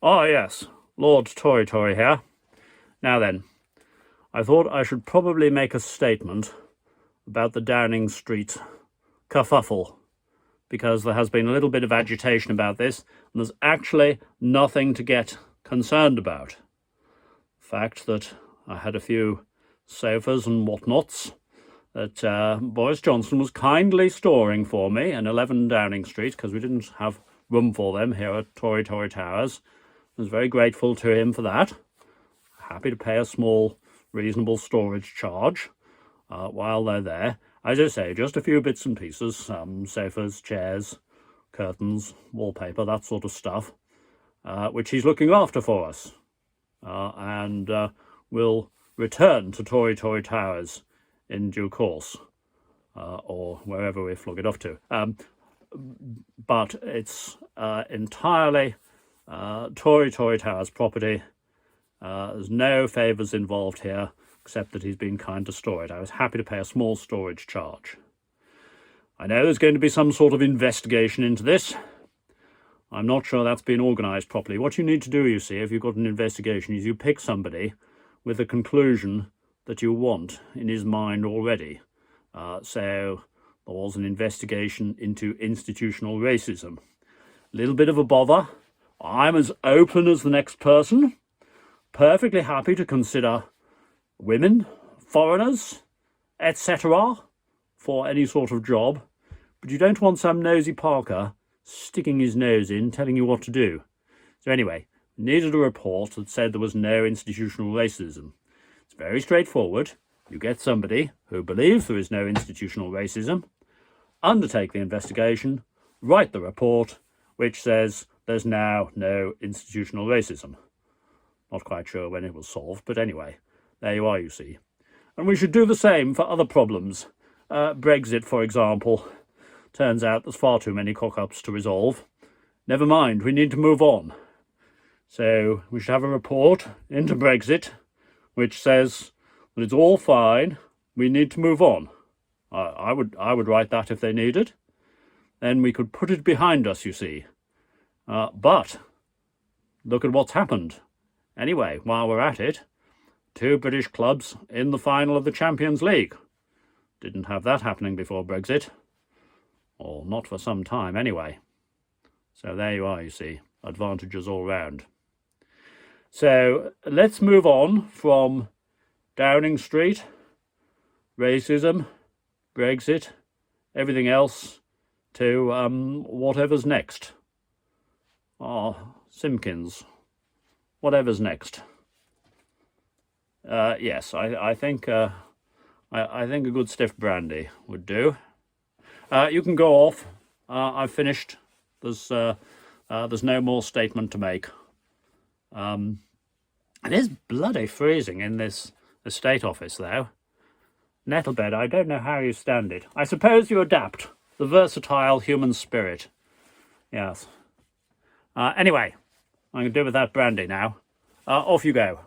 Ah, yes, Lord Toritori here. Now then, I thought I should probably make a statement about the Downing Street kerfuffle, because there has been a little bit of agitation about this, and there's actually nothing to get concerned about. The fact that I had a few sofas and whatnots that Boris Johnson was kindly storing for me in 11 Downing Street, because we didn't have room for them here at Toritori Towers. I was very grateful to him for that. Happy to pay a small, reasonable storage charge while they're there. As I say, just a few bits and pieces, sofas, chairs, curtains, wallpaper, that sort of stuff, which he's looking after for us. And will return to Toritori Towers in due course, or wherever we flog it off to. But it's entirely Toritori Towers property. There's no favours involved here, except that he's been kind to store it. I was happy to pay a small storage charge. I know there's going to be some sort of investigation into this. I'm not sure that's been organised properly. What you need to do, you see, if you've got an investigation, is you pick somebody with a conclusion that you want in his mind already. So there was an investigation into institutional racism. A little bit of a bother. I'm as open as the next person. Perfectly happy to consider women, foreigners, etc. for any sort of job. But you don't want some nosy Parker sticking his nose in, telling you what to do. So anyway, needed a report that said there was no institutional racism. It's very straightforward. You get somebody who believes there is no institutional racism, undertake the investigation, write the report, which says there's now no institutional racism. Not quite sure when it was solved, but anyway, there you are, you see. And we should do the same for other problems. Brexit, for example. Turns out there's far too many cock-ups to resolve. Never mind, we need to move on. So we should have a report into Brexit which says that it's all fine, we need to move on. I would write that if they needed. Then we could put it behind us, you see. But look at what's happened. Anyway, while we're at it, 2 British clubs in the final of the Champions League. Didn't have that happening before Brexit. Or not for some time, anyway. So there you are, you see. Advantages all round. So let's move on from Downing Street, racism, Brexit, everything else, to whatever's next. Simpkins. Whatever's next. Yes, I think I think a good stiff brandy would do. You can go off. I've finished. There's no more statement to make. It is bloody freezing in this estate office, though. Nettlebed, I don't know how you stand it. I suppose you adapt. The versatile human spirit. Yes. Anyway, I'm going to do with that brandy now. Off you go.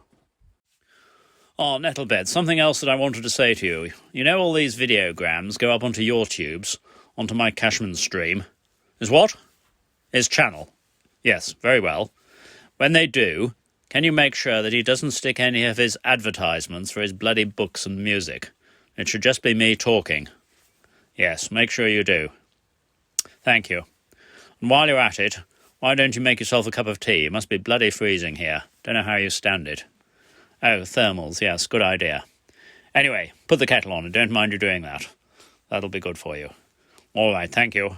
Oh, Nettlebed, something else that I wanted to say to you. You know all these videograms go up onto your tubes, onto my Cashman stream. Is what? His channel. Yes, very well. When they do, can you make sure that he doesn't stick any of his advertisements for his bloody books and music? It should just be me talking. Yes, make sure you do. Thank you. And while you're at it, why don't you make yourself a cup of tea? It must be bloody freezing here. Don't know how you stand it. Oh, thermals, yes, good idea. Anyway, put the kettle on and don't mind you doing that. That'll be good for you. All right, thank you.